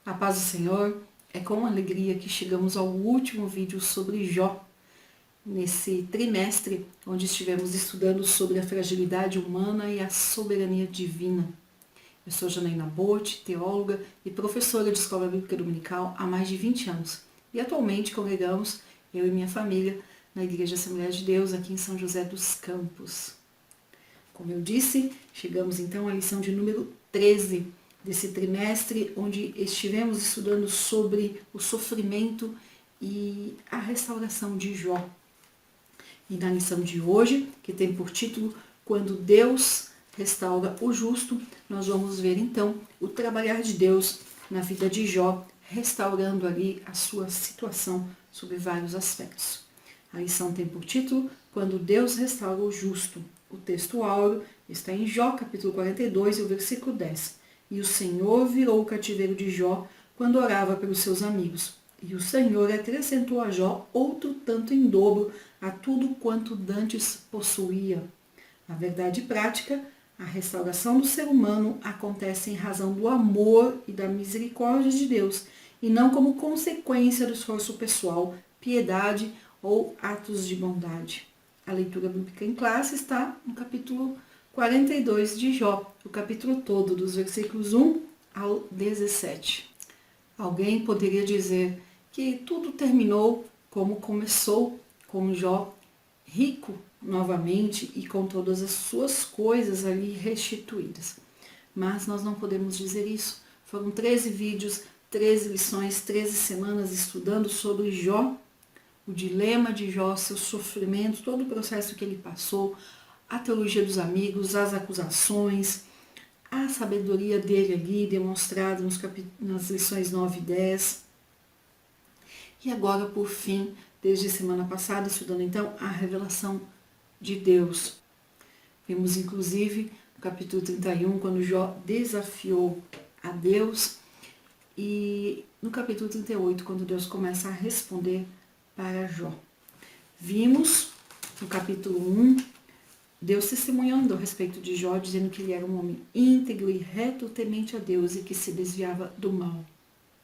A paz do Senhor, é com alegria que chegamos ao último vídeo sobre Jó, nesse trimestre onde estivemos estudando sobre a fragilidade humana e a soberania divina. Eu sou Janaína Botti, teóloga e professora de Escola Bíblica Dominical há mais de 20 anos e atualmente congregamos, eu e minha família, na Igreja Assembleia de Deus aqui em São José dos Campos. Como eu disse, chegamos então à lição de número 13 desse trimestre, onde estivemos estudando sobre o sofrimento e a restauração de Jó. E na lição de hoje, que tem por título Quando Deus restaura o justo, nós vamos ver então o trabalhar de Deus na vida de Jó, restaurando ali a sua situação sob vários aspectos. A lição tem por título Quando Deus restaura o justo. O texto áureo está em Jó, capítulo 42, e o versículo 10. E o Senhor virou o cativeiro de Jó quando orava pelos seus amigos. E o Senhor acrescentou a Jó outro tanto em dobro a tudo quanto dantes possuía. Na verdade prática, a restauração do ser humano acontece em razão do amor e da misericórdia de Deus, e não como consequência do esforço pessoal, piedade ou atos de bondade. A leitura bíblica em classe está no capítulo 42 de Jó, o capítulo todo, dos versículos 1 ao 17. Alguém poderia dizer que tudo terminou como começou, com Jó rico novamente e com todas as suas coisas ali restituídas. Mas nós não podemos dizer isso. Foram 13 vídeos, 13 lições, 13 semanas estudando sobre Jó, o dilema de Jó, seu sofrimento, todo o processo que ele passou, a teologia dos amigos, as acusações, a sabedoria dele ali demonstrada nas lições 9 e 10. E agora, por fim, desde a semana passada, estudando então a revelação de Deus. Vimos inclusive no capítulo 31, quando Jó desafiou a Deus, e no capítulo 38, quando Deus começa a responder para Jó. Vimos no capítulo 1, Deus testemunhando a respeito de Jó, dizendo que ele era um homem íntegro e reto temente a Deus e que se desviava do mal.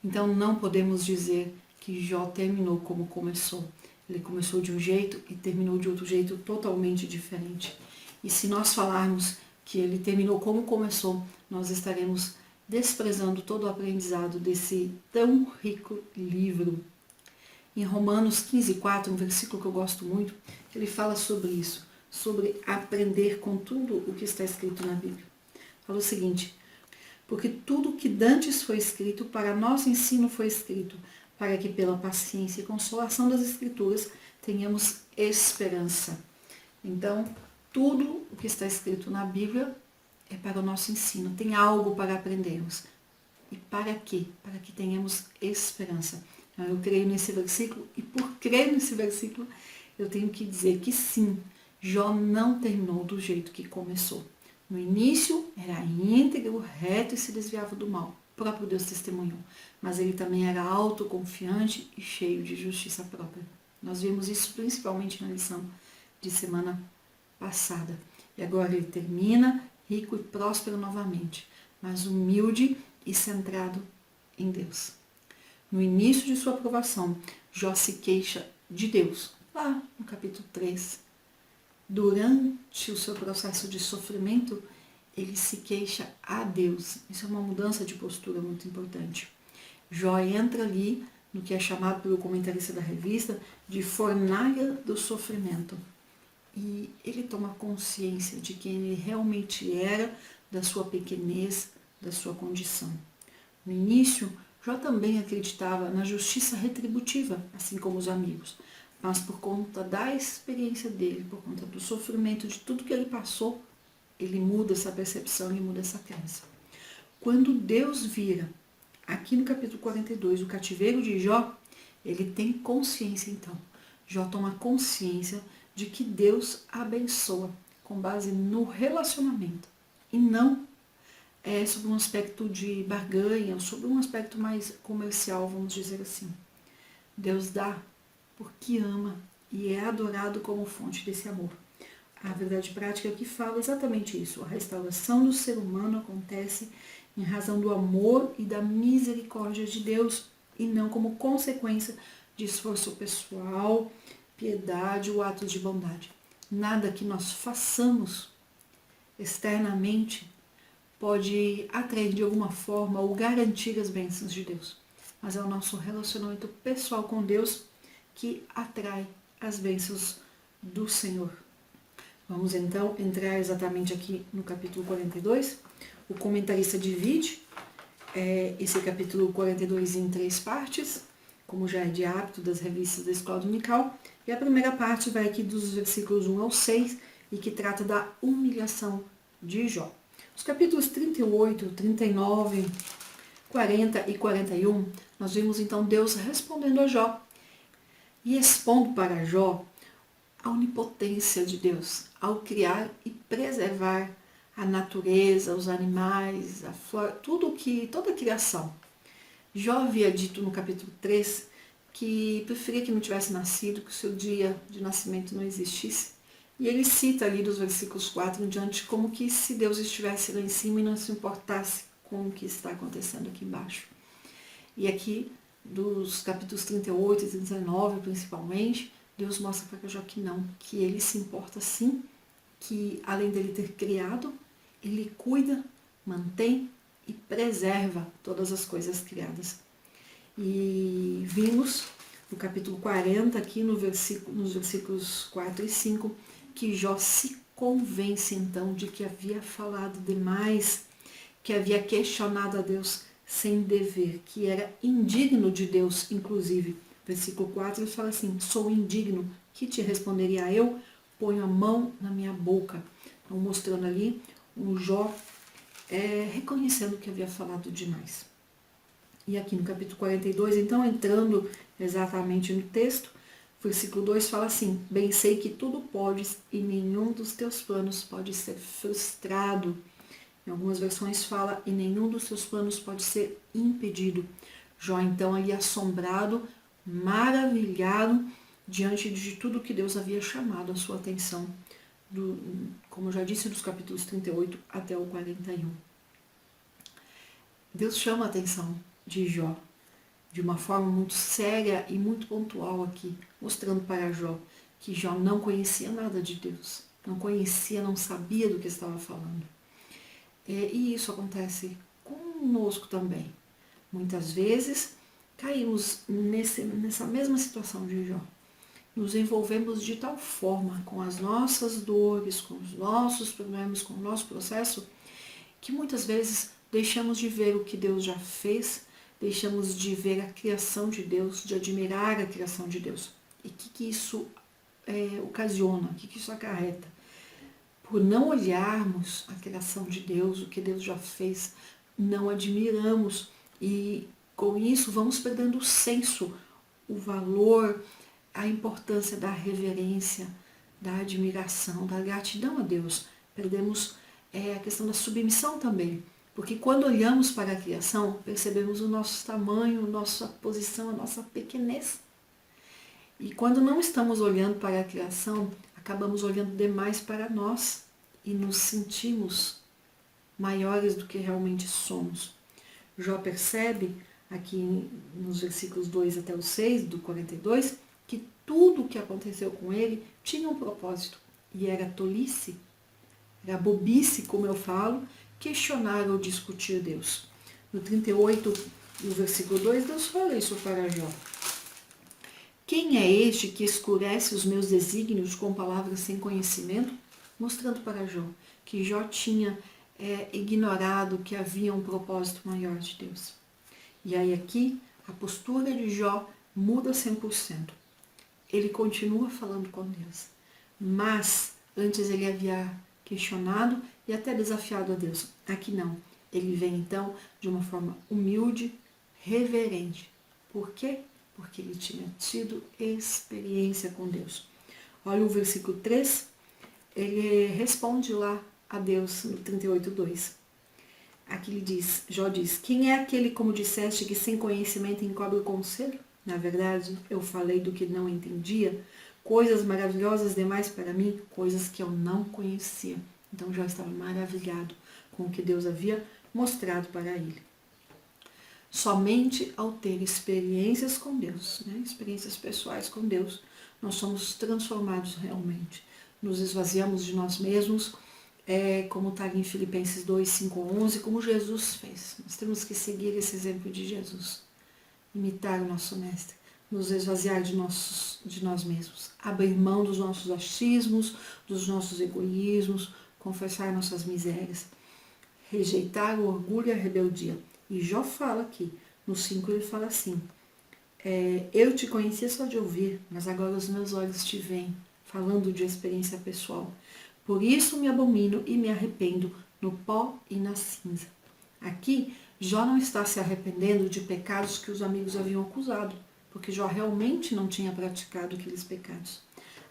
Então não podemos dizer que Jó terminou como começou. Ele começou de um jeito e terminou de outro jeito totalmente diferente. E se nós falarmos que ele terminou como começou, nós estaremos desprezando todo o aprendizado desse tão rico livro. Em Romanos 15:4, um versículo que eu gosto muito, ele fala sobre isso, sobre aprender com tudo o que está escrito na Bíblia. Fala o seguinte: porque tudo que dantes foi escrito para nosso ensino foi escrito, para que pela paciência e consolação das Escrituras tenhamos esperança. Então, tudo o que está escrito na Bíblia é para o nosso ensino, tem algo para aprendermos. E para quê? Para que tenhamos esperança. Eu creio nesse versículo, e por crer nesse versículo, eu tenho que dizer que sim, Jó não terminou do jeito que começou. No início, era íntegro, reto e se desviava do mal. O próprio Deus testemunhou. Mas ele também era autoconfiante e cheio de justiça própria. Nós vimos isso principalmente na lição de semana passada. E agora ele termina rico e próspero novamente, mas humilde e centrado em Deus. No início de sua aprovação, Jó se queixa de Deus, lá no capítulo 3. Durante o seu processo de sofrimento, ele se queixa a Deus. Isso é uma mudança de postura muito importante. Jó entra ali no que é chamado pelo comentarista da revista de fornalha do sofrimento. E ele toma consciência de quem ele realmente era, da sua pequenez, da sua condição. No início, Jó também acreditava na justiça retributiva, assim como os amigos. Mas por conta da experiência dele, por conta do sofrimento, de tudo que ele passou, ele muda essa percepção, ele muda essa crença. Quando Deus vira, aqui no capítulo 42, o cativeiro de Jó, ele tem consciência então. Jó toma consciência de que Deus abençoa com base no relacionamento e não sobre um aspecto de barganha, sobre um aspecto mais comercial, vamos dizer assim. Deus dá porque ama e é adorado como fonte desse amor. A verdade prática é que fala exatamente isso. A restauração do ser humano acontece em razão do amor e da misericórdia de Deus, e não como consequência de esforço pessoal, piedade ou atos de bondade. Nada que nós façamos externamente pode atrair de alguma forma ou garantir as bênçãos de Deus. Mas é o nosso relacionamento pessoal com Deus que atrai as bênçãos do Senhor. Vamos então entrar exatamente aqui no capítulo 42. O comentarista divide esse capítulo 42 em 3 partes, como já é de hábito das revistas da Escola Dominical. E a primeira parte vai aqui dos versículos 1 ao 6 e que trata da humilhação de Jó. Os capítulos 38, 39, 40 e 41, nós vimos então Deus respondendo a Jó e expondo para Jó a onipotência de Deus ao criar e preservar a natureza, os animais, a flora, toda a criação. Jó havia dito no capítulo 3 que preferia que não tivesse nascido, que o seu dia de nascimento não existisse. E ele cita ali dos versículos 4 em diante como que se Deus estivesse lá em cima e não se importasse com o que está acontecendo aqui embaixo. E aqui, dos capítulos 38 e 39 principalmente, Deus mostra para Jó que não, que ele se importa sim, que além dele ter criado, ele cuida, mantém e preserva todas as coisas criadas. E vimos no capítulo 40, aqui nos versículos 4 e 5, que Jó se convence então de que havia falado demais, que havia questionado a Deus sem dever, que era indigno de Deus, inclusive. Versículo 4 ele fala assim: sou indigno, que te responderia eu? Ponho a mão na minha boca. Então, mostrando ali o Jó reconhecendo que havia falado demais. E aqui no capítulo 42, então, entrando exatamente no texto, versículo 2 fala assim: bem sei que tudo podes e nenhum dos teus planos pode ser frustrado. Em algumas versões fala: e nenhum dos teus planos pode ser impedido. Jó então ali assombrado, maravilhado diante de tudo que Deus havia chamado a sua atenção, como eu já disse, dos capítulos 38 até o 41. Deus chama a atenção de Jó de uma forma muito séria e muito pontual aqui, mostrando para Jó que Jó não conhecia nada de Deus, não conhecia, não sabia do que estava falando. E isso acontece conosco também. Muitas vezes caímos nessa mesma situação de Jó. Nos envolvemos de tal forma com as nossas dores, com os nossos problemas, com o nosso processo, que muitas vezes deixamos de ver o que Deus já fez, deixamos de ver a criação de Deus, de admirar a criação de Deus. E o que isso ocasiona, o que isso acarreta? Por não olharmos a criação de Deus, o que Deus já fez, não admiramos e com isso vamos perdendo o senso, o valor, a importância da reverência, da admiração, da gratidão a Deus. Perdemos a questão da submissão também, porque quando olhamos para a criação, percebemos o nosso tamanho, a nossa posição, a nossa pequenez. E quando não estamos olhando para a criação, acabamos olhando demais para nós e nos sentimos maiores do que realmente somos. Jó percebe, aqui nos versículos 2 até o 6 do 42, que tudo o que aconteceu com ele tinha um propósito. E era tolice, era bobice, como eu falo, questionar ou discutir Deus. No 38, no versículo 2, Deus fala isso para Jó. Quem é este que escurece os meus desígnios com palavras sem conhecimento? Mostrando para Jó que Jó tinha ignorado que havia um propósito maior de Deus. E aí aqui, a postura de Jó muda 100%. Ele continua falando com Deus. Mas, antes ele havia questionado e até desafiado a Deus. Aqui não. Ele vem então de uma forma humilde, reverente. Por quê? Porque ele tinha tido experiência com Deus. Olha o versículo 3, ele responde lá a Deus no 38:2. Aqui ele diz, Jó diz: quem é aquele, como disseste, que sem conhecimento encobre o conselho? Na verdade, eu falei do que não entendia, coisas maravilhosas demais para mim, coisas que eu não conhecia. Então Jó estava maravilhado com o que Deus havia mostrado para ele. Somente ao ter experiências com Deus, experiências pessoais com Deus, nós somos transformados realmente. Nos esvaziamos de nós mesmos, como está em Filipenses 2, 5, 11, como Jesus fez. Nós temos que seguir esse exemplo de Jesus, imitar o nosso mestre, nos esvaziar de nós mesmos, abrir mão dos nossos achismos, dos nossos egoísmos, confessar nossas misérias, rejeitar o orgulho e a rebeldia. E Jó fala aqui, no 5 ele fala assim, eu te conhecia só de ouvir, mas agora os meus olhos te veem, falando de experiência pessoal. Por isso me abomino e me arrependo no pó e na cinza. Aqui, Jó não está se arrependendo de pecados que os amigos haviam acusado, porque Jó realmente não tinha praticado aqueles pecados.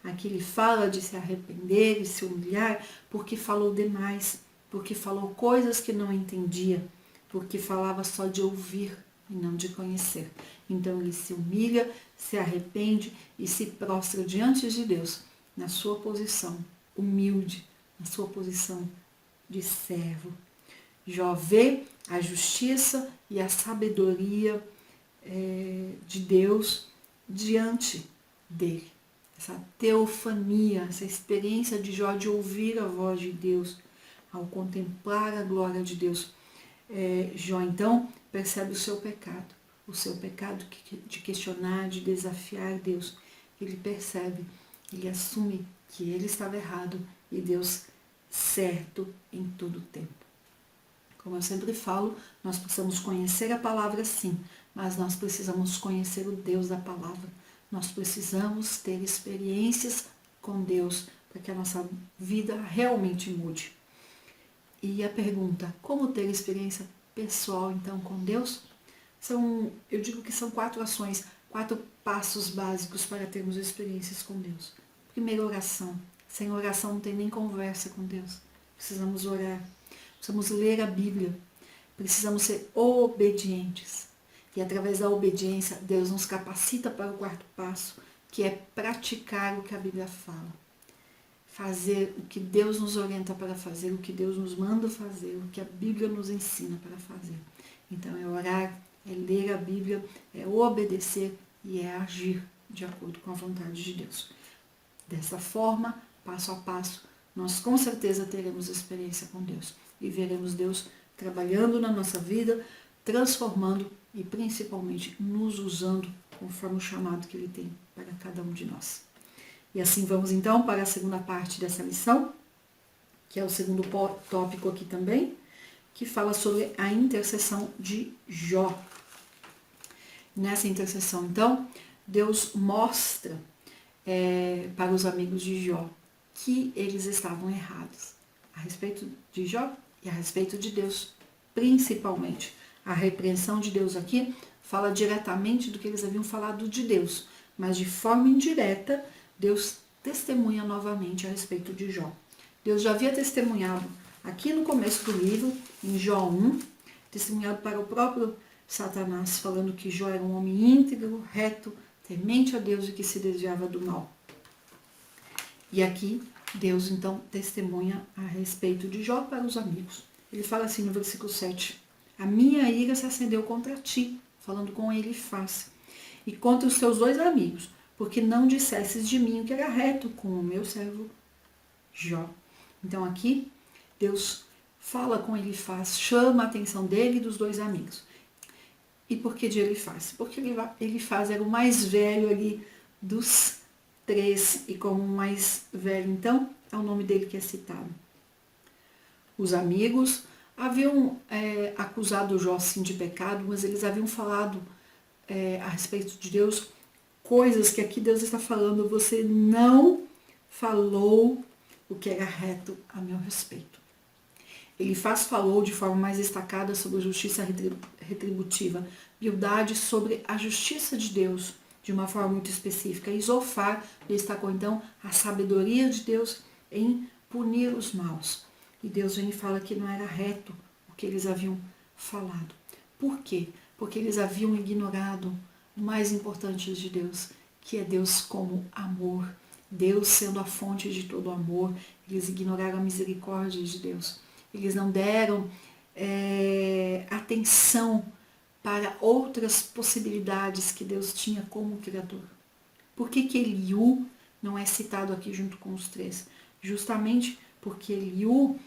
Aqui ele fala de se arrepender e se humilhar porque falou demais, porque falou coisas que não entendia, porque falava só de ouvir e não de conhecer. Então ele se humilha, se arrepende e se prostra diante de Deus, na sua posição humilde, na sua posição de servo. Jó vê a justiça e a sabedoria de Deus diante dele. Essa teofania, essa experiência de Jó de ouvir a voz de Deus, ao contemplar a glória de Deus. Jó então percebe o seu pecado de questionar, de desafiar Deus. Ele percebe, ele assume que ele estava errado e Deus certo em todo o tempo. Como eu sempre falo, nós precisamos conhecer a palavra sim, mas nós precisamos conhecer o Deus da palavra. Nós precisamos ter experiências com Deus para que a nossa vida realmente mude. E a pergunta, como ter experiência pessoal então com Deus? Eu digo que são 4 ações, 4 passos básicos para termos experiências com Deus. Primeiro, oração. Sem oração não tem nem conversa com Deus. Precisamos orar, precisamos ler a Bíblia, precisamos ser obedientes. E através da obediência, Deus nos capacita para o 4º passo, que é praticar o que a Bíblia fala. Fazer o que Deus nos orienta para fazer, o que Deus nos manda fazer, o que a Bíblia nos ensina para fazer. Então é orar, é ler a Bíblia, é obedecer e é agir de acordo com a vontade de Deus. Dessa forma, passo a passo, nós com certeza teremos experiência com Deus e veremos Deus trabalhando na nossa vida, transformando e principalmente nos usando conforme o chamado que Ele tem para cada um de nós. E assim vamos então para a segunda parte dessa lição, que é o segundo tópico aqui também, que fala sobre a intercessão de Jó. Nessa intercessão, então, Deus mostra para os amigos de Jó que eles estavam errados a respeito de Jó e a respeito de Deus, principalmente. A repreensão de Deus aqui fala diretamente do que eles haviam falado de Deus, mas de forma indireta, Deus testemunha novamente a respeito de Jó. Deus já havia testemunhado aqui no começo do livro, em Jó 1, testemunhado para o próprio Satanás, falando que Jó era um homem íntegro, reto, temente a Deus e que se desviava do mal. E aqui, Deus então testemunha a respeito de Jó para os amigos. Ele fala assim no versículo 7, a minha ira se acendeu contra ti, falando com Elifaz, e contra os teus 2 amigos, porque não dissesses de mim o que era reto com o meu servo Jó. Então aqui, Deus fala com Elifaz, chama a atenção dele e dos 2 amigos. E por que de Elifaz? Porque Elifaz era o mais velho ali dos 3, e como o mais velho, então, é o nome dele que é citado. Os amigos haviam acusado Jó sim de pecado, mas eles haviam falado a respeito de Deus coisas que aqui Deus está falando, você não falou o que era reto a meu respeito. Elifaz falou de forma mais destacada sobre a justiça retributiva, Bildade sobre a justiça de Deus, de uma forma muito específica. E Zofar destacou então a sabedoria de Deus em punir os maus. E Deus vem e fala que não era reto o que eles haviam falado. Por quê? Porque eles haviam ignorado o mais importante de Deus, que é Deus como amor. Deus sendo a fonte de todo amor, eles ignoraram a misericórdia de Deus. Eles não deram atenção para outras possibilidades que Deus tinha como Criador. Por que Eliú não é citado aqui junto com os três? Justamente porque Eliú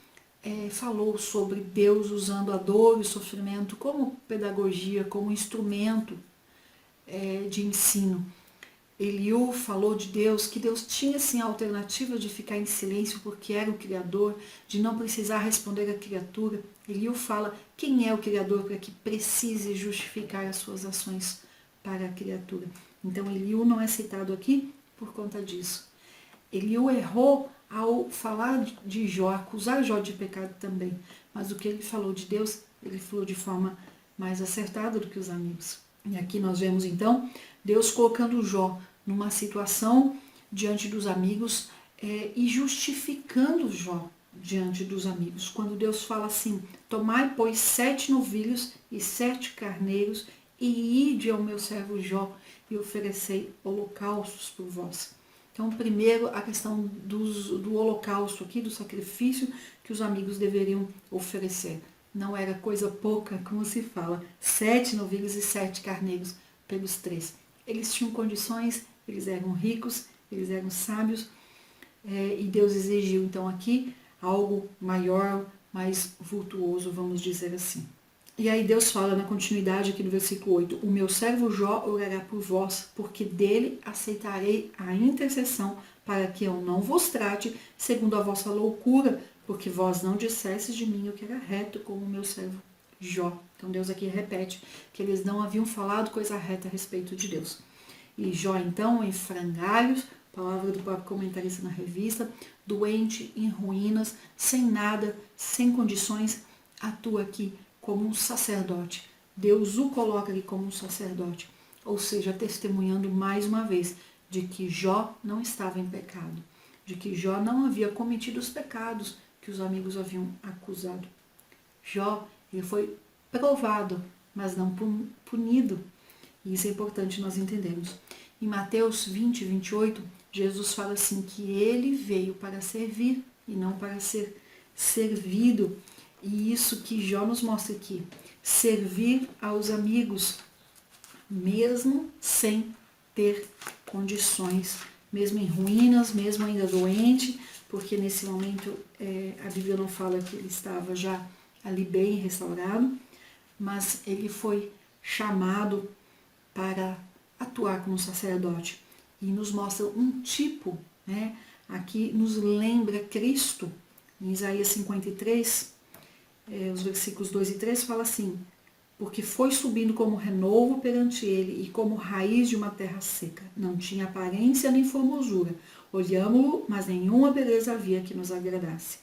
falou sobre Deus usando a dor e o sofrimento como pedagogia, como instrumento de ensino. Eliú falou de Deus, que Deus tinha sim a alternativa de ficar em silêncio porque era o Criador, de não precisar responder à criatura. Eliú fala quem é o Criador para que precise justificar as suas ações para a criatura. Então Eliú não é citado aqui por conta disso. Eliú errou ao falar de Jó, acusar Jó de pecado também, mas o que ele falou de Deus, ele falou de forma mais acertada do que os amigos. E aqui nós vemos então Deus colocando Jó numa situação diante dos amigos e justificando Jó diante dos amigos. Quando Deus fala assim, tomai, pois, 7 novilhos e 7 carneiros e ide ao meu servo Jó e oferecei holocaustos por vós. Então, primeiro, a questão do holocausto aqui, do sacrifício que os amigos deveriam oferecer. Não era coisa pouca, como se fala, 7 novilhos e 7 carneiros pelos 3. Eles tinham condições, eles eram ricos, eles eram sábios, e Deus exigiu, então, aqui algo maior, mais vultuoso, vamos dizer assim. E aí Deus fala na continuidade aqui do versículo 8, o meu servo Jó orará por vós, porque dele aceitarei a intercessão, para que eu não vos trate segundo a vossa loucura, porque vós não dissestes de mim o que era reto, como o meu servo Jó. Então Deus aqui repete que eles não haviam falado coisa reta a respeito de Deus. E Jó então, em frangalhos, palavra do próprio comentarista na revista, doente, em ruínas, sem nada, sem condições, atua aqui como um sacerdote. Deus o coloca aqui como um sacerdote, ou seja, testemunhando mais uma vez de que Jó não estava em pecado, de que Jó não havia cometido os pecados que os amigos haviam acusado. Jó, ele foi provado, mas não punido. E isso é importante nós entendermos. Em Mateus 20, 28, Jesus fala assim que ele veio para servir e não para ser servido. E isso que Jó nos mostra aqui, servir aos amigos, mesmo sem ter condições, mesmo em ruínas, mesmo ainda doente, porque nesse momento a Bíblia não fala que ele estava já ali bem restaurado, mas ele foi chamado para atuar como sacerdote. E nos mostra um tipo, né? Aqui nos lembra Cristo, em Isaías 53, os versículos 2 e 3 fala assim, porque foi subindo como renovo perante ele e como raiz de uma terra seca. Não tinha aparência nem formosura. Olhámo-lo, mas nenhuma beleza havia que nos agradasse.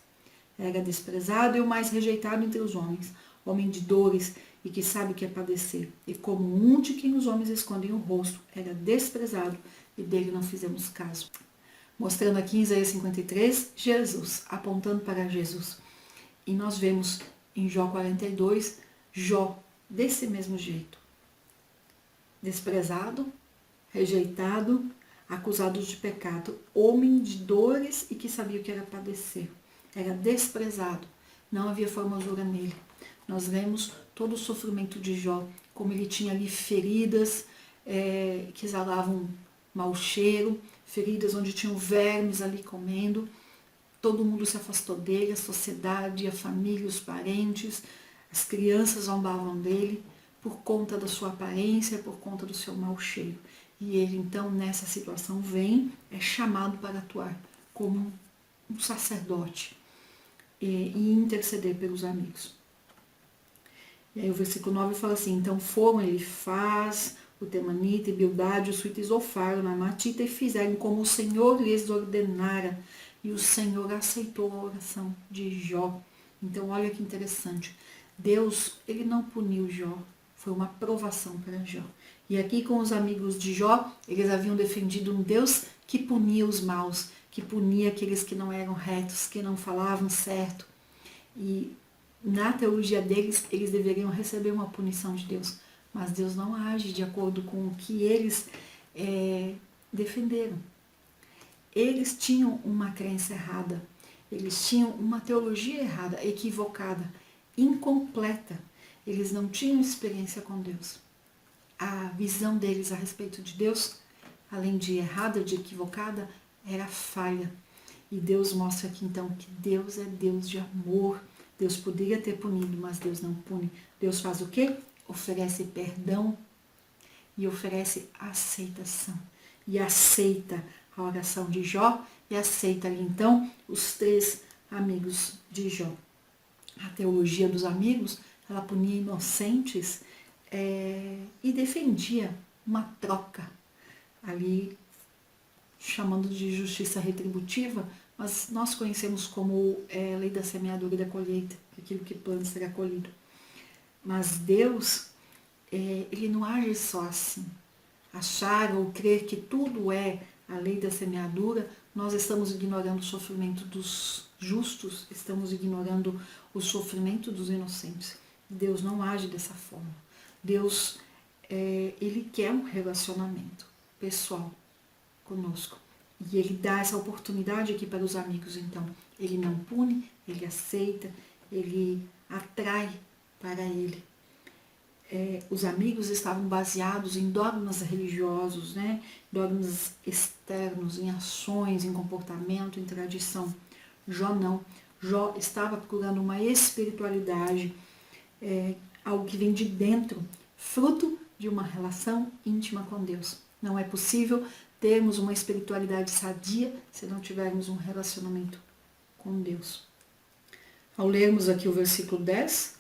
Era desprezado e o mais rejeitado entre os homens, homem de dores e que sabe o que é padecer. E como um de quem os homens escondem o rosto, era desprezado e dele não fizemos caso. Mostrando aqui em Isaías 53, Jesus, apontando para Jesus. E nós vemos em Jó 42, Jó desse mesmo jeito. Desprezado, rejeitado, acusado de pecado, homem de dores e que sabia o que era padecer. Era desprezado, não havia formosura nele. Nós vemos todo o sofrimento de Jó, como ele tinha ali feridas que exalavam mau cheiro, feridas onde tinham vermes ali comendo. Todo mundo se afastou dele, a sociedade, a família, os parentes, as crianças zombavam dele por conta da sua aparência, por conta do seu mau cheiro. E ele então nessa situação vem, é chamado para atuar como um sacerdote e interceder pelos amigos. E aí o versículo 9 fala assim, então foram Elifaz, o Temanita, e Bildade, o Suita e Zofar, o Namatita, e fizeram como o Senhor lhes ordenara, e o Senhor aceitou a oração de Jó. Então olha que interessante, Deus, ele não puniu Jó, foi uma provação para Jó. E aqui com os amigos de Jó, eles haviam defendido um Deus que punia os maus, que punia aqueles que não eram retos, que não falavam certo. E na teologia deles, eles deveriam receber uma punição de Deus. Mas Deus não age de acordo com o que eles defenderam. eles tinham uma crença errada, eles tinham uma teologia errada, equivocada, incompleta. Eles não tinham experiência com Deus. A visão deles a respeito de Deus, além de errada, de equivocada, era falha. E Deus mostra aqui então que Deus é Deus de amor. Deus poderia ter punido, mas Deus não pune. Deus faz o quê? Oferece perdão e oferece aceitação. E aceita a oração de Jó e aceita ali então os 3 amigos de Jó. A teologia dos amigos, ela punia inocentes e defendia uma troca ali, chamando de justiça retributiva, mas nós conhecemos como lei da semeadura e da colheita, aquilo que planta será colhido. Mas Deus, ele não age só assim. Achar ou crer que tudo é a lei da semeadura, nós estamos ignorando o sofrimento dos justos, estamos ignorando o sofrimento dos inocentes. Deus não age dessa forma. Deus, ele quer um relacionamento pessoal conosco. E ele dá essa oportunidade aqui para os amigos, então. Ele não pune, ele aceita, ele atrai para ele. Os amigos estavam baseados em dogmas religiosos, né? Dogmas externos, em ações, em comportamento, em tradição. Jó não. Jó estava procurando uma espiritualidade, algo que vem de dentro, fruto de uma relação íntima com Deus. Não é possível termos uma espiritualidade sadia se não tivermos um relacionamento com Deus. Ao lermos aqui o versículo 10,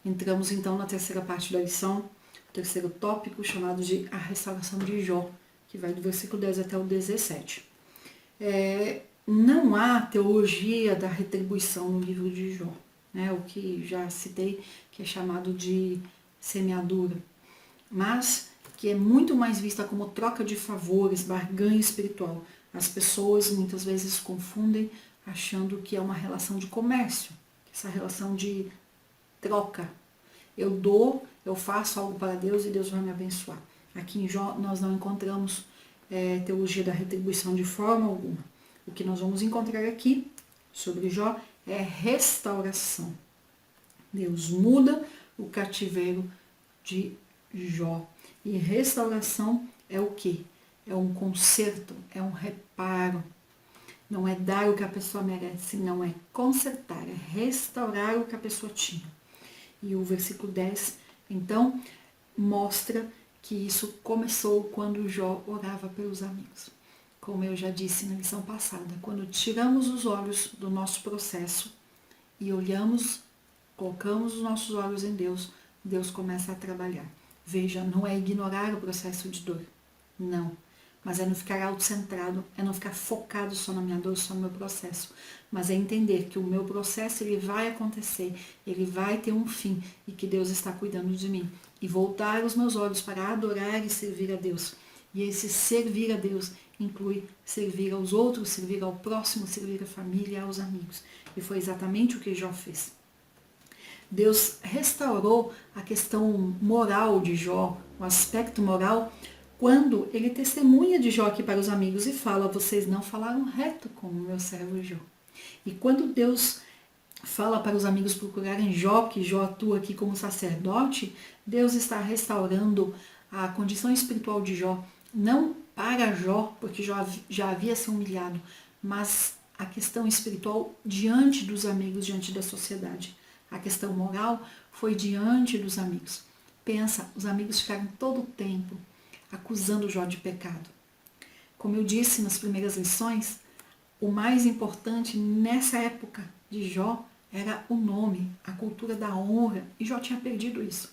entramos então na terceira parte da lição, o terceiro tópico, chamado de a restauração de Jó, que vai do versículo 10 até o 17. Não há teologia da retribuição no livro de Jó, né? O que já citei, que é chamado de semeadura, mas que é muito mais vista como troca de favores, barganha espiritual. As pessoas muitas vezes confundem, achando que é uma relação de comércio, essa relação de troca. Eu dou, eu faço algo para Deus e Deus vai me abençoar. Aqui em Jó nós não encontramos teologia da retribuição de forma alguma. O que nós vamos encontrar aqui sobre Jó é restauração. Deus muda o cativeiro de Jó. E restauração é o quê? É um conserto, é um reparo. Não é dar o que a pessoa merece, não é consertar, é restaurar o que a pessoa tinha. E o versículo 10, então, mostra que isso começou quando Jó orava pelos amigos. Como eu já disse na lição passada, quando tiramos os olhos do nosso processo e olhamos, colocamos os nossos olhos em Deus, Deus começa a trabalhar. Veja, não é ignorar o processo de dor, não. Mas é não ficar autocentrado, é não ficar focado só na minha dor, só no meu processo. Mas é entender que o meu processo, ele vai acontecer, ele vai ter um fim e que Deus está cuidando de mim. E voltar os meus olhos para adorar e servir a Deus. E esse servir a Deus inclui servir aos outros, servir ao próximo, servir à família, aos amigos. E foi exatamente o que Jó fez. Deus restaurou a questão moral de Jó, o aspecto moral, quando ele testemunha de Jó aqui para os amigos e fala: vocês não falaram reto como meu servo Jó. E quando Deus fala para os amigos procurarem Jó, que Jó atua aqui como sacerdote, Deus está restaurando a condição espiritual de Jó, não para Jó, porque Jó já havia se humilhado, mas a questão espiritual diante dos amigos, diante da sociedade. A questão moral foi diante dos amigos. Pensa, os amigos ficaram todo o tempo acusando Jó de pecado. Como eu disse nas primeiras lições, o mais importante nessa época de Jó era o nome, a cultura da honra, e Jó tinha perdido isso.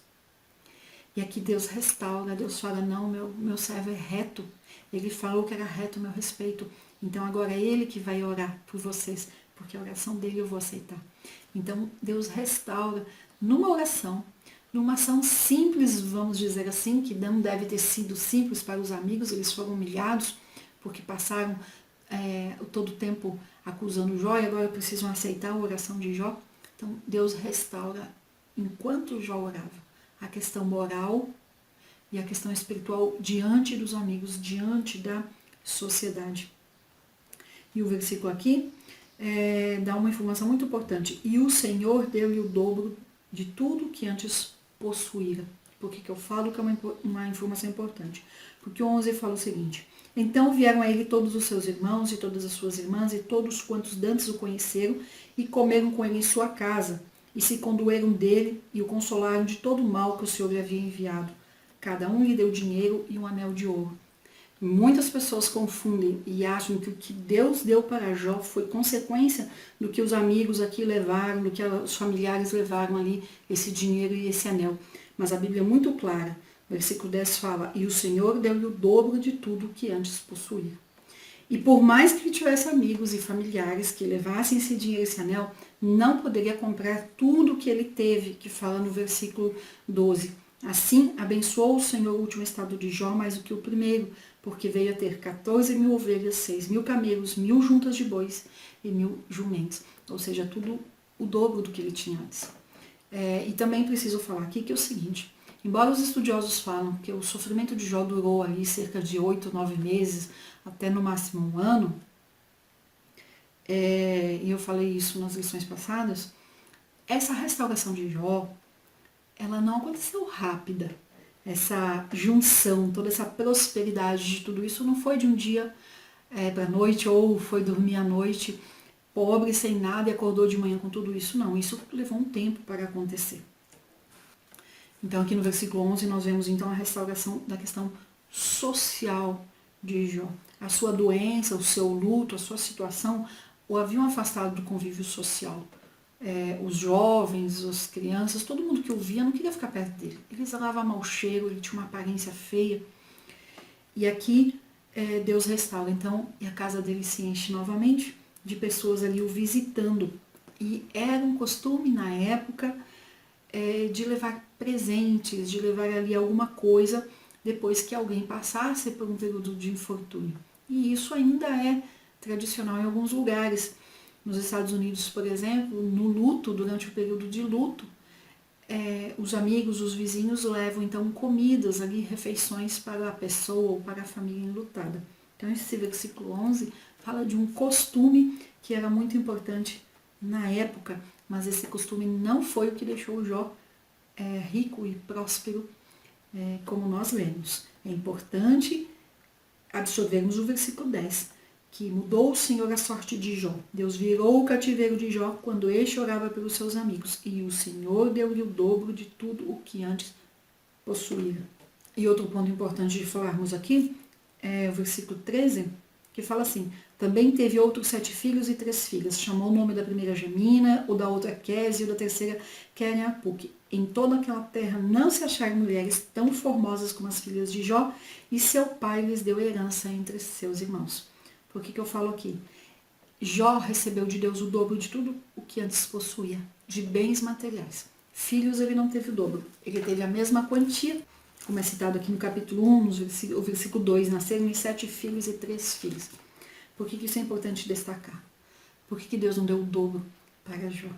E aqui Deus restaura, Deus fala: não, meu servo é reto, ele falou que era reto a meu respeito, então agora é ele que vai orar por vocês, porque a oração dele eu vou aceitar. Então Deus restaura numa oração, numa ação simples, vamos dizer assim, que não deve ter sido simples para os amigos, eles foram humilhados, porque passaram todo o tempo acusando Jó e agora precisam aceitar a oração de Jó. Então Deus restaura, enquanto Jó orava, a questão moral e a questão espiritual diante dos amigos, diante da sociedade. E o versículo aqui dá uma informação muito importante. E o Senhor deu-lhe o dobro de tudo que antes possuíra. Por que eu falo que é uma informação importante? Porque o 11 fala o seguinte: então vieram a ele todos os seus irmãos e todas as suas irmãs e todos quantos dantes o conheceram e comeram com ele em sua casa e se condoeram dele e o consolaram de todo o mal que o Senhor lhe havia enviado. Cada um lhe deu dinheiro e um anel de ouro. Muitas pessoas confundem e acham que o que Deus deu para Jó foi consequência do que os amigos aqui levaram, do que os familiares levaram ali, esse dinheiro e esse anel. Mas a Bíblia é muito clara. Versículo 10 fala: e o Senhor deu-lhe o dobro de tudo que antes possuía. E por mais que ele tivesse amigos e familiares que levassem esse dinheiro e esse anel, não poderia comprar tudo que ele teve, que fala no versículo 12. Assim, abençoou o Senhor o último estado de Jó mais do que o primeiro, porque veio a ter 14.000 ovelhas, 6.000 camelos, 1.000 juntas de bois e 1.000 jumentos. Ou seja, tudo o dobro do que ele tinha antes. E também preciso falar aqui que é o seguinte: embora os estudiosos falam que o sofrimento de Jó durou ali cerca de 8, 9 meses, até no máximo um ano, e eu falei isso nas lições passadas, essa restauração de Jó, ela não aconteceu rápida. Essa junção, toda essa prosperidade de tudo isso não foi de um dia para a noite, ou foi dormir à noite pobre, sem nada, e acordou de manhã com tudo isso. Não, isso levou um tempo para acontecer. Então aqui no versículo 11 nós vemos então a restauração da questão social de Jó. A sua doença, o seu luto, a sua situação o haviam afastado do convívio social. Os jovens, as crianças, todo mundo que o via não queria ficar perto dele. Ele exalava mau cheiro, ele tinha uma aparência feia. E aqui Deus restaura, então, e a casa dele se enche novamente de pessoas ali o visitando. E era um costume na época de levar presentes, de levar ali alguma coisa depois que alguém passasse por um período de infortúnio. E isso ainda é tradicional em alguns lugares. Nos Estados Unidos, por exemplo, no luto, durante o período de luto, os amigos, os vizinhos levam então comidas ali, refeições para a pessoa ou para a família enlutada. Então esse versículo 11 fala de um costume que era muito importante na época, mas esse costume não foi o que deixou Jó rico e próspero, como nós lemos. É importante absorvermos o versículo 10, que mudou o Senhor a sorte de Jó. Deus virou o cativeiro de Jó quando este orava pelos seus amigos, e o Senhor deu-lhe o dobro de tudo o que antes possuía. E outro ponto importante de falarmos aqui é o versículo 13, que fala assim: também teve outros 7 filhos e 3 filhas. Chamou o nome da primeira Gemina, o da outra Quésia, e o da terceira Queren-Apuque. Em toda aquela terra não se acharam mulheres tão formosas como as filhas de Jó, e seu pai lhes deu herança entre seus irmãos. Por que eu falo aqui? Jó recebeu de Deus o dobro de tudo o que antes possuía, de bens materiais. Filhos ele não teve o dobro, ele teve a mesma quantia, como é citado aqui no capítulo 1, o versículo 2, nasceram 7 filhos e 3 filhas. Por que isso é importante destacar? Por que Deus não deu o dobro para Jó?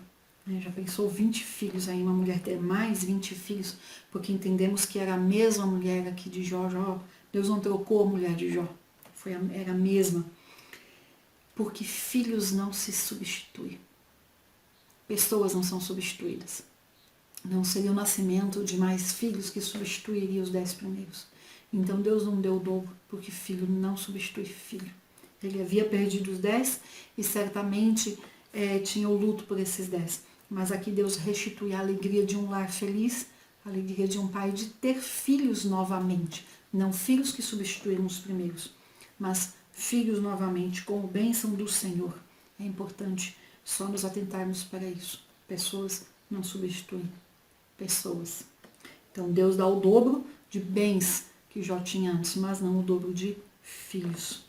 Já pensou 20 filhos aí, uma mulher ter mais 20 filhos? Porque entendemos que era a mesma mulher aqui de Jó. Deus não trocou a mulher de Jó, era a mesma. Porque filhos não se substituem. Pessoas não são substituídas. Não seria o nascimento de mais filhos que substituiria os 10 primeiros. Então Deus não deu o dobro, porque filho não substitui filho. Ele havia perdido os 10 e certamente tinha o luto por esses 10. Mas aqui Deus restitui a alegria de um lar feliz, a alegria de um pai de ter filhos novamente. Não filhos que substituíram os primeiros, mas filhos novamente, com a bênção do Senhor. É importante só nos atentarmos para isso. Pessoas não substituem pessoas. Então Deus dá o dobro de bens que Jó tinha antes, mas não o dobro de filhos.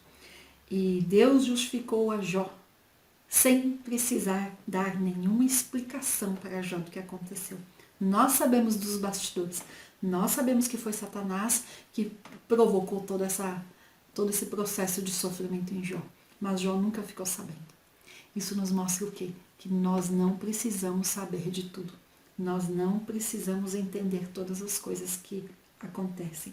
E Deus justificou a Jó sem precisar dar nenhuma explicação para Jó do que aconteceu. Nós sabemos dos bastidores. Nós sabemos que foi Satanás que provocou todo esse processo de sofrimento em Jó. Mas Jó nunca ficou sabendo. Isso nos mostra o quê? Que nós não precisamos saber de tudo. Nós não precisamos entender todas as coisas que acontecem.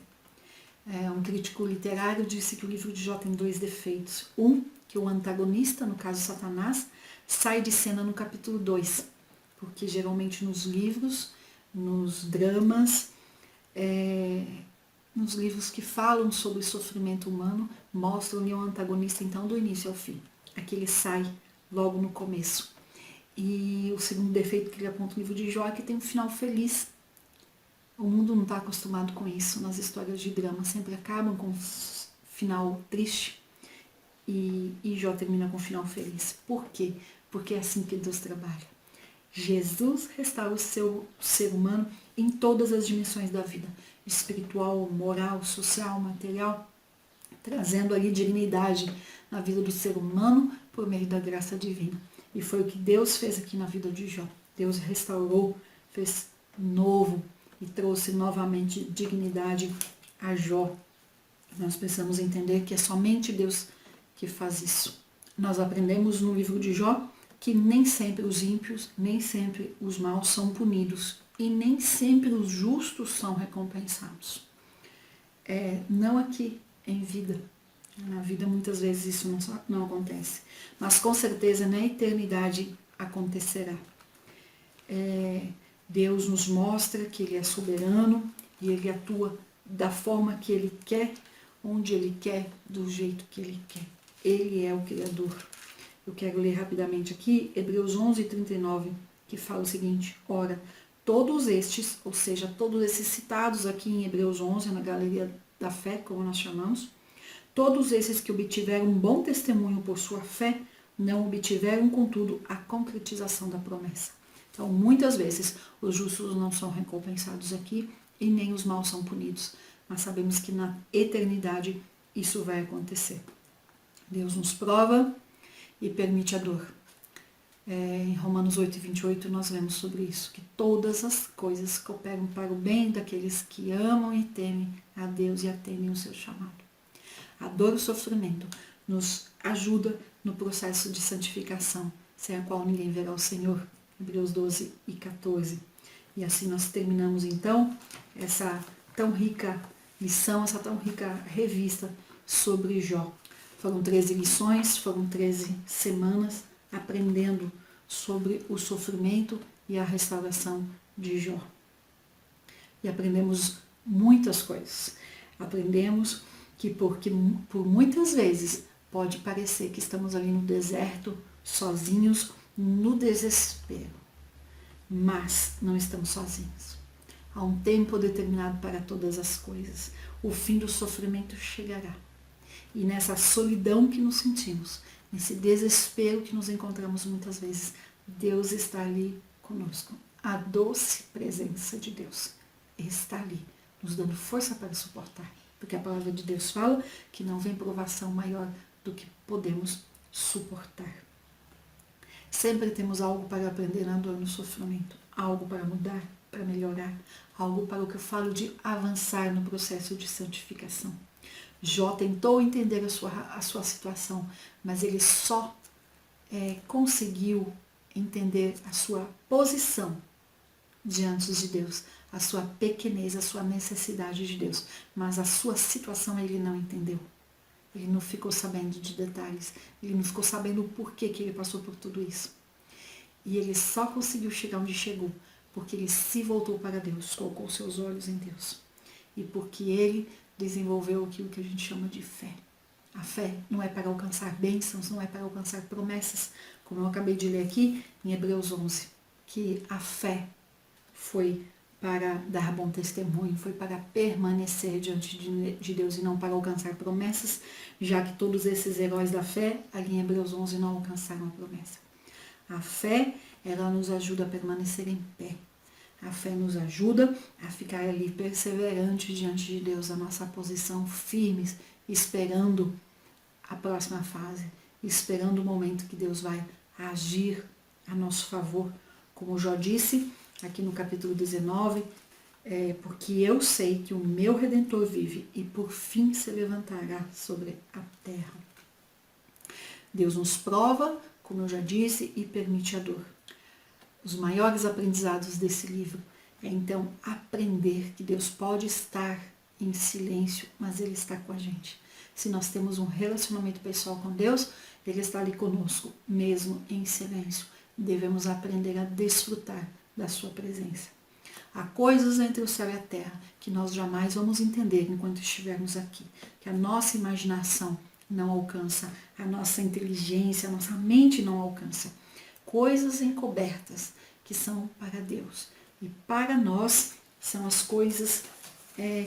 Um crítico literário disse que o livro de Jó tem 2 defeitos. Um que o antagonista, no caso Satanás, sai de cena no capítulo 2, porque geralmente nos livros, nos dramas, nos livros que falam sobre sofrimento humano, mostram-lhe o antagonista então do início ao fim. Aqui ele sai logo no começo. E o segundo defeito que ele aponta no livro de Jó é que tem um final feliz. O mundo não está acostumado com isso. Nas histórias de drama sempre acabam com um final triste. E Jó termina com um final feliz. Por quê? Porque é assim que Deus trabalha. Jesus restaura o seu ser humano em todas as dimensões da vida. Espiritual, moral, social, material. Trazendo ali dignidade na vida do ser humano por meio da graça divina. E foi o que Deus fez aqui na vida de Jó. Deus restaurou, fez novo e trouxe novamente dignidade a Jó. Nós precisamos entender que é somente Deus que faz isso. Nós aprendemos no livro de Jó que nem sempre os ímpios, nem sempre os maus são punidos e nem sempre os justos são recompensados. Não aqui em vida. Na vida muitas vezes isso não acontece, mas com certeza na eternidade acontecerá. Deus nos mostra que Ele é soberano e Ele atua da forma que Ele quer, onde Ele quer, do jeito que Ele quer. Ele é o Criador. Eu quero ler rapidamente aqui Hebreus 11:39, que fala o seguinte: ora, todos estes, ou seja, todos esses citados aqui em Hebreus 11, na galeria da fé, como nós chamamos, todos esses que obtiveram um bom testemunho por sua fé, não obtiveram, contudo, a concretização da promessa. Então, muitas vezes, os justos não são recompensados aqui e nem os maus são punidos. Mas sabemos que na eternidade isso vai acontecer. Deus nos prova e permite a dor. Em Romanos 8:28 nós lemos sobre isso, que todas as coisas cooperam para o bem daqueles que amam e temem a Deus e atendem o seu chamado. A dor e o sofrimento nos ajuda no processo de santificação, sem a qual ninguém verá o Senhor. Hebreus 12:14. E assim nós terminamos então essa tão rica lição, essa tão rica revista sobre Jó. Foram 13 lições, foram 13 semanas aprendendo sobre o sofrimento e a restauração de Jó. E aprendemos muitas coisas. Aprendemos que por muitas vezes pode parecer que estamos ali no deserto, sozinhos, no desespero. Mas não estamos sozinhos. Há um tempo determinado para todas as coisas. O fim do sofrimento chegará. E nessa solidão que nos sentimos, nesse desespero que nos encontramos muitas vezes, Deus está ali conosco. A doce presença de Deus está ali, nos dando força para suportar. Porque a palavra de Deus fala que não vem provação maior do que podemos suportar. Sempre temos algo para aprender na dor e no sofrimento, algo para mudar, para melhorar, algo para o que eu falo de avançar no processo de santificação. Jó tentou entender a sua situação, mas ele só conseguiu entender a sua posição diante de Deus, a sua pequenez, a sua necessidade de Deus, mas a sua situação ele não entendeu. Ele não ficou sabendo de detalhes, ele não ficou sabendo o porquê que ele passou por tudo isso. E ele só conseguiu chegar onde chegou, porque ele se voltou para Deus, colocou seus olhos em Deus. E porque ele desenvolveu aquilo que a gente chama de fé. A fé não é para alcançar bênçãos, não é para alcançar promessas, como eu acabei de ler aqui em Hebreus 11, que a fé foi para dar bom testemunho, foi para permanecer diante de Deus e não para alcançar promessas, já que todos esses heróis da fé, ali em Hebreus 11, não alcançaram a promessa. A fé, ela nos ajuda a permanecer em pé. A fé nos ajuda a ficar ali perseverantes diante de Deus, a nossa posição firmes, esperando a próxima fase, esperando o momento que Deus vai agir a nosso favor. Como Jó disse, aqui no capítulo 19, porque eu sei que o meu Redentor vive e por fim se levantará sobre a terra. Deus nos prova, como eu já disse, e permite a dor. Os maiores aprendizados desse livro é então aprender que Deus pode estar em silêncio, mas Ele está com a gente. Se nós temos um relacionamento pessoal com Deus, Ele está ali conosco, mesmo em silêncio. Devemos aprender a desfrutar da sua presença. Há coisas entre o céu e a terra que nós jamais vamos entender enquanto estivermos aqui, que a nossa imaginação não alcança, a nossa inteligência, a nossa mente não alcança. Coisas encobertas que são para Deus. E para nós são as coisas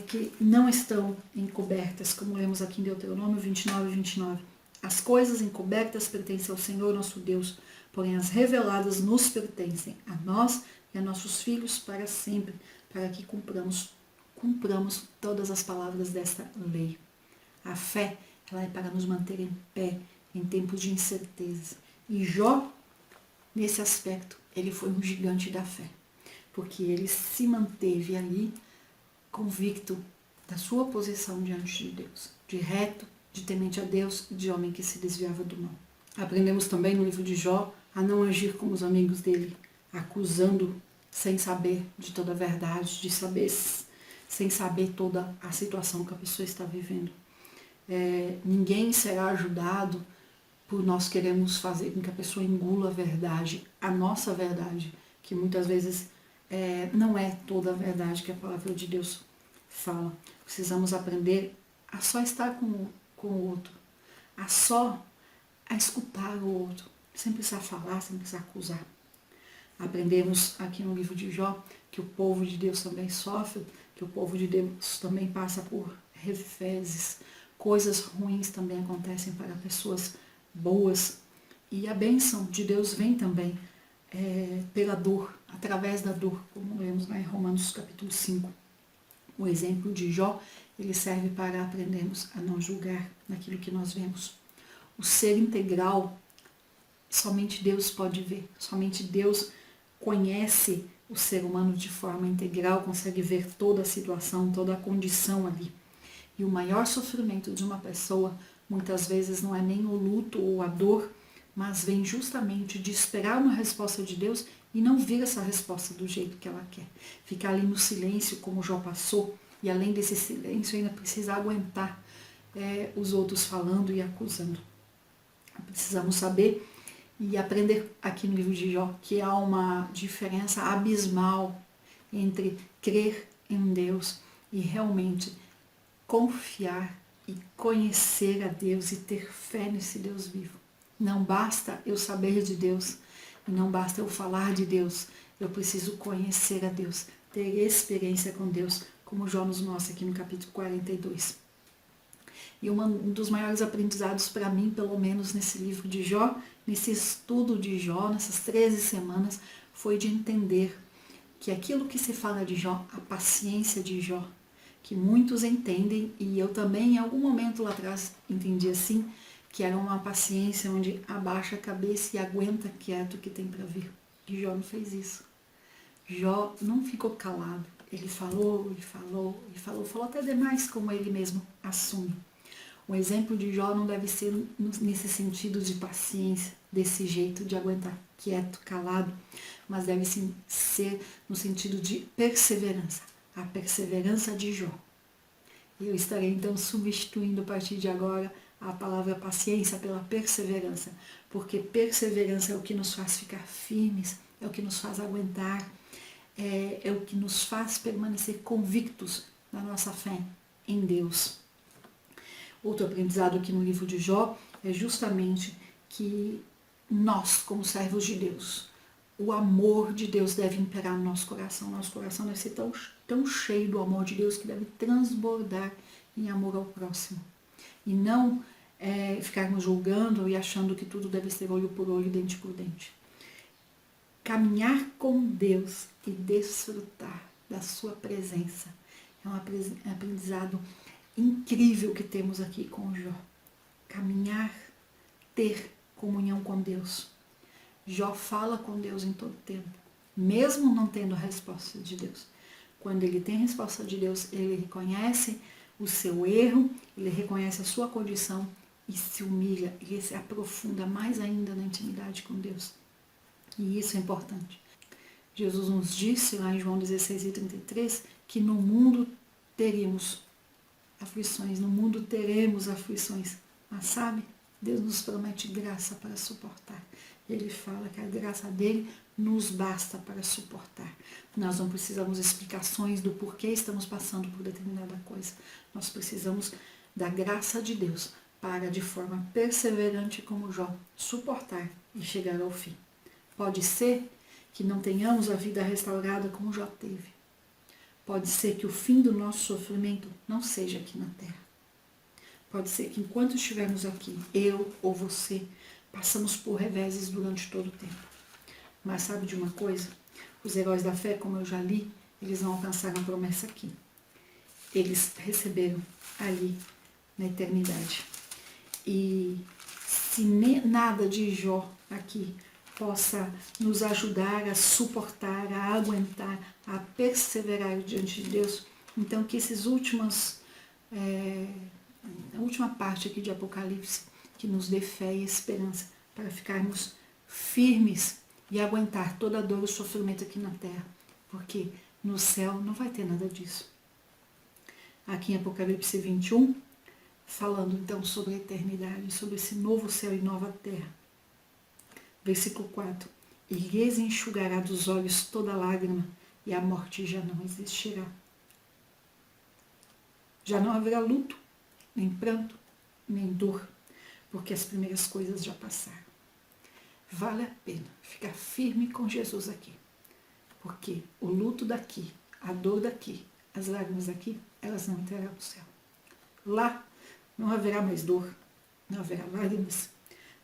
que não estão encobertas, como lemos aqui em Deuteronômio 29:29. As coisas encobertas pertencem ao Senhor nosso Deus, porém as reveladas nos pertencem a nós e a nossos filhos para sempre, para que cumpramos todas as palavras desta lei. A fé, ela é para nos manter em pé em tempos de incerteza. E Jó, nesse aspecto, ele foi um gigante da fé, porque ele se manteve ali convicto da sua posição diante de Deus, de reto, de temente a Deus e de homem que se desviava do mal. Aprendemos também no livro de Jó a não agir como os amigos dele, acusando sem saber de toda a verdade, sem saber toda a situação que a pessoa está vivendo. Ninguém será ajudado por nós queremos fazer com que a pessoa engula a verdade, a nossa verdade, que muitas vezes não é toda a verdade que a palavra de Deus fala. Precisamos aprender a só estar com o outro, a escutar o outro, sem precisar falar, sem precisar acusar. Aprendemos aqui no livro de Jó que o povo de Deus também sofre, que o povo de Deus também passa por reveses, coisas ruins também acontecem para pessoas boas, e a bênção de Deus vem também pela dor, através da dor, como lemos lá em Romanos capítulo 5. O exemplo de Jó, ele serve para aprendermos a não julgar naquilo que nós vemos. O ser integral, somente Deus pode ver, somente Deus conhece o ser humano de forma integral, consegue ver toda a situação, toda a condição ali. E o maior sofrimento de uma pessoa, muitas vezes não é nem o luto ou a dor, mas vem justamente de esperar uma resposta de Deus e não vir essa resposta do jeito que ela quer. Ficar ali no silêncio, como Jó passou, e além desse silêncio ainda precisa aguentar os outros falando e acusando. Precisamos saber e aprender aqui no livro de Jó que há uma diferença abismal entre crer em Deus e realmente confiar e conhecer a Deus e ter fé nesse Deus vivo. Não basta eu saber de Deus e não basta eu falar de Deus, eu preciso conhecer a Deus, ter experiência com Deus, como Jó nos mostra aqui no capítulo 42. E um dos maiores aprendizados para mim, pelo menos nesse livro de Jó, nesse estudo de Jó, nessas 13 semanas, foi de entender que aquilo que se fala de Jó, a paciência de Jó, que muitos entendem, e eu também em algum momento lá atrás entendi assim, que era uma paciência onde abaixa a cabeça e aguenta quieto o que tem para vir. E Jó não fez isso. Jó não ficou calado. Ele falou até demais, como ele mesmo assume. O exemplo de Jó não deve ser nesse sentido de paciência, desse jeito de aguentar quieto, calado, mas deve sim ser no sentido de perseverança, a perseverança de Jó. Eu estarei então substituindo a partir de agora a palavra paciência pela perseverança, porque perseverança é o que nos faz ficar firmes, é o que nos faz aguentar, é o que nos faz permanecer convictos na nossa fé em Deus. Outro aprendizado aqui no livro de Jó é justamente que nós, como servos de Deus, o amor de Deus deve imperar no nosso coração. Nosso coração deve ser tão cheio do amor de Deus que deve transbordar em amor ao próximo. E não ficarmos julgando e achando que tudo deve ser olho por olho, dente por dente. Caminhar com Deus e desfrutar da sua presença é um aprendizado incrível que temos aqui com Jó. Caminhar, ter comunhão com Deus. Jó fala com Deus em todo tempo, mesmo não tendo a resposta de Deus. Quando ele tem a resposta de Deus, ele reconhece o seu erro, ele reconhece a sua condição e se humilha, ele se aprofunda mais ainda na intimidade com Deus. E isso é importante. Jesus nos disse lá em João 16:33 que no mundo teríamos aflições, no mundo teremos aflições. Mas sabe, Deus nos promete graça para suportar. Ele fala que a graça dele nos basta para suportar. Nós não precisamos explicações do porquê estamos passando por determinada coisa. Nós precisamos da graça de Deus para, de forma perseverante como Jó, suportar e chegar ao fim. Pode ser que não tenhamos a vida restaurada como Jó teve. Pode ser que o fim do nosso sofrimento não seja aqui na terra. Pode ser que enquanto estivermos aqui, eu ou você, passamos por reveses durante todo o tempo. Mas sabe de uma coisa? Os heróis da fé, como eu já li, eles não alcançaram a promessa aqui. Eles receberam ali na eternidade. E se nada de Jó aqui possa nos ajudar a suportar, a aguentar, a perseverar diante de Deus, então que esses últimos, a última parte aqui de Apocalipse, que nos dê fé e esperança para ficarmos firmes e aguentar toda a dor e o sofrimento aqui na terra, porque no céu não vai ter nada disso. Aqui em Apocalipse 21, falando então sobre a eternidade, sobre esse novo céu e nova terra. Versículo 4. E lhes enxugará dos olhos toda lágrima, e a morte já não existirá. Já não haverá luto, nem pranto, nem dor, porque as primeiras coisas já passaram. Vale a pena ficar firme com Jesus aqui, porque o luto daqui, a dor daqui, as lágrimas daqui, elas não entrarão no céu. Lá não haverá mais dor, não haverá lágrimas,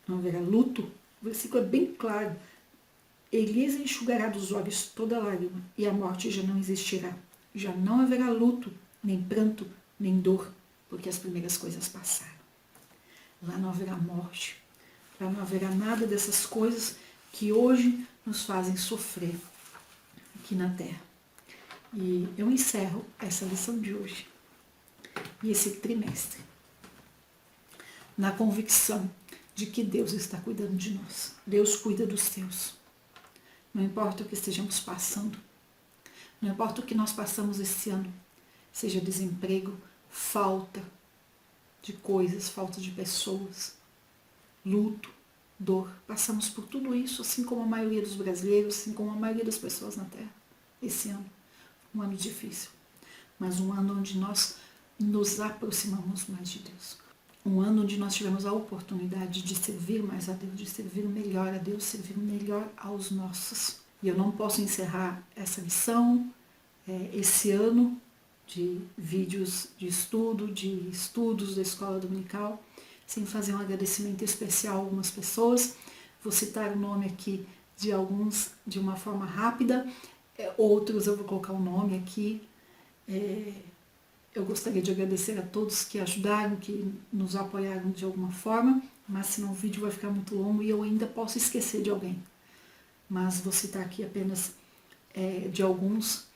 não haverá luto. O versículo é bem claro. Elias enxugará dos olhos toda lágrima, e a morte já não existirá. Já não haverá luto, nem pranto, nem dor, porque as primeiras coisas passaram. Lá não haverá morte, lá não haverá nada dessas coisas que hoje nos fazem sofrer aqui na terra. E eu encerro essa lição de hoje e esse trimestre na convicção de que Deus está cuidando de nós. Deus cuida dos seus. Não importa o que estejamos passando, não importa o que nós passamos esse ano, seja desemprego, falta de coisas, falta de pessoas, luto, dor. Passamos por tudo isso, assim como a maioria dos brasileiros, assim como a maioria das pessoas na Terra. Esse ano, um ano difícil, mas um ano onde nós nos aproximamos mais de Deus. Um ano onde nós tivemos a oportunidade de servir mais a Deus, de servir melhor a Deus, servir melhor aos nossos. E eu não posso encerrar essa lição, esse ano de vídeos de estudo, de estudos da Escola Dominical, sem fazer um agradecimento especial a algumas pessoas. Vou citar o nome aqui de alguns de uma forma rápida, outros eu vou colocar o nome aqui. Eu gostaria de agradecer a todos que ajudaram, que nos apoiaram de alguma forma, mas senão o vídeo vai ficar muito longo e eu ainda posso esquecer de alguém. Mas vou citar aqui apenas de alguns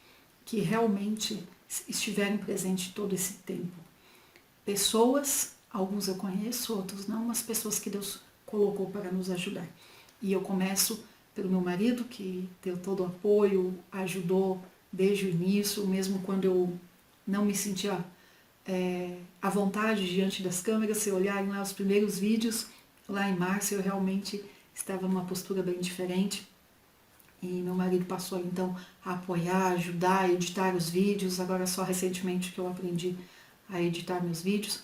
que realmente estiveram presentes todo esse tempo. Pessoas, alguns eu conheço, outros não, mas pessoas que Deus colocou para nos ajudar. E eu começo pelo meu marido, que deu todo o apoio, ajudou desde o início, mesmo quando eu não me sentia à vontade diante das câmeras. Se olharem lá os primeiros vídeos, lá em março, eu realmente estava numa postura bem diferente. E meu marido passou então a apoiar, ajudar, editar os vídeos. Agora só recentemente que eu aprendi a editar meus vídeos.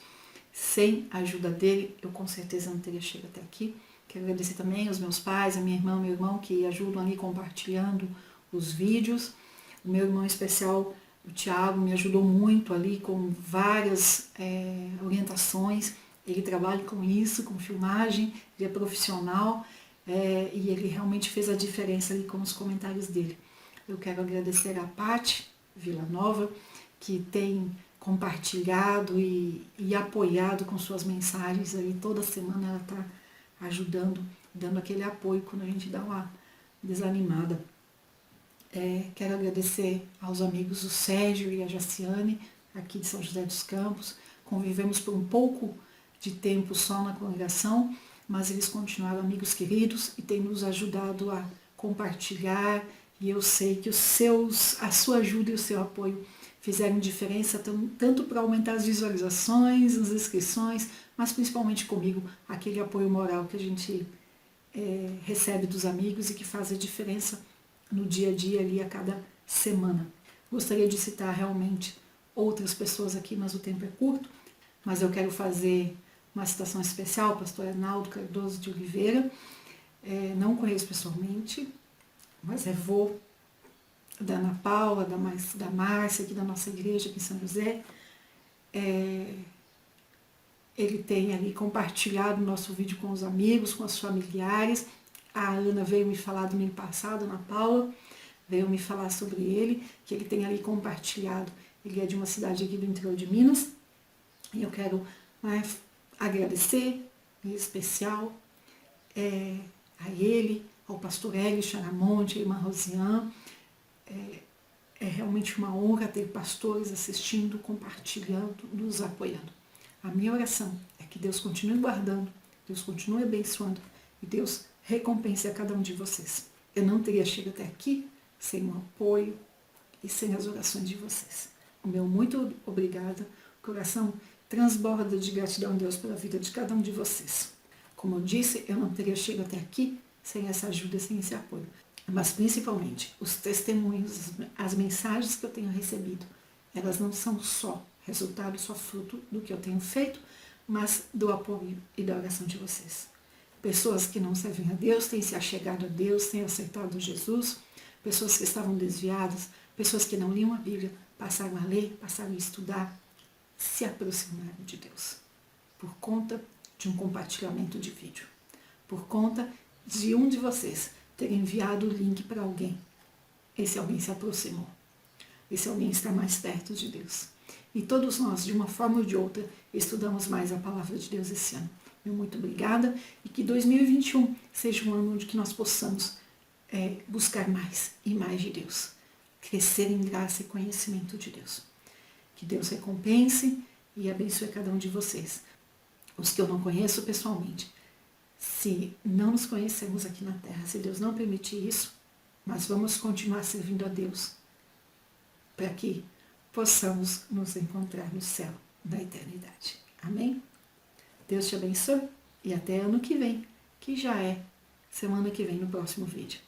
Sem a ajuda dele, eu com certeza não teria chegado até aqui. Quero agradecer também aos meus pais, a minha irmã, meu irmão, que ajudam ali compartilhando os vídeos. O meu irmão especial, o Thiago, me ajudou muito ali com várias orientações. Ele trabalha com isso, com filmagem, ele é profissional. E ele realmente fez a diferença ali com os comentários dele. Eu quero agradecer a Paty Villanova, que tem compartilhado e apoiado com suas mensagens aí. Toda semana ela está ajudando, dando aquele apoio quando a gente dá uma desanimada. Quero agradecer aos amigos o Sérgio e a Jaciane, aqui de São José dos Campos. Convivemos por um pouco de tempo só na congregação, mas eles continuaram amigos queridos e têm nos ajudado a compartilhar, e eu sei que a sua ajuda e o seu apoio fizeram diferença tanto para aumentar as visualizações, as inscrições, mas principalmente comigo, aquele apoio moral que a gente recebe dos amigos e que faz a diferença no dia a dia ali a cada semana. Gostaria de citar realmente outras pessoas aqui, mas o tempo é curto, mas eu quero fazer uma citação especial, o pastor Arnaldo Cardoso de Oliveira, não conheço pessoalmente, mas é vô da Ana Paula, da Márcia, aqui da nossa igreja, aqui em São José. Ele tem ali compartilhado o nosso vídeo com os amigos, com os familiares. A Ana veio me falar domingo passado, Ana Paula, veio me falar sobre ele, que ele tem ali compartilhado. Ele é de uma cidade aqui do interior de Minas, e eu quero agradecer, em especial, a ele, ao pastor Hélio Charamonte, a irmã Rosiane. É realmente uma honra ter pastores assistindo, compartilhando, nos apoiando. A minha oração é que Deus continue guardando, Deus continue abençoando e Deus recompense a cada um de vocês. Eu não teria chegado até aqui sem o apoio e sem as orações de vocês. O meu muito obrigada, o coração transborda de gratidão a Deus pela vida de cada um de vocês. Como eu disse, eu não teria chegado até aqui sem essa ajuda, sem esse apoio. Mas principalmente os testemunhos, as mensagens que eu tenho recebido, elas não são só resultado, só fruto do que eu tenho feito, mas do apoio e da oração de vocês. Pessoas que não servem a Deus, têm se achegado a Deus, têm aceitado Jesus, pessoas que estavam desviadas, pessoas que não liam a Bíblia, passaram a ler, passaram a estudar, se aproximaram de Deus, por conta de um compartilhamento de vídeo, por conta de um de vocês ter enviado o link para alguém. Esse alguém se aproximou. Esse alguém está mais perto de Deus. E todos nós, de uma forma ou de outra, estudamos mais a palavra de Deus esse ano. Meu muito obrigada e que 2021 seja um ano onde que nós possamos buscar mais e mais de Deus. Crescer em graça e conhecimento de Deus. Que Deus recompense e abençoe cada um de vocês. Os que eu não conheço pessoalmente. Se não nos conhecemos aqui na Terra, se Deus não permitir isso, mas vamos continuar servindo a Deus para que possamos nos encontrar no céu da eternidade. Amém? Deus te abençoe e até ano que vem, que já é semana que vem no próximo vídeo.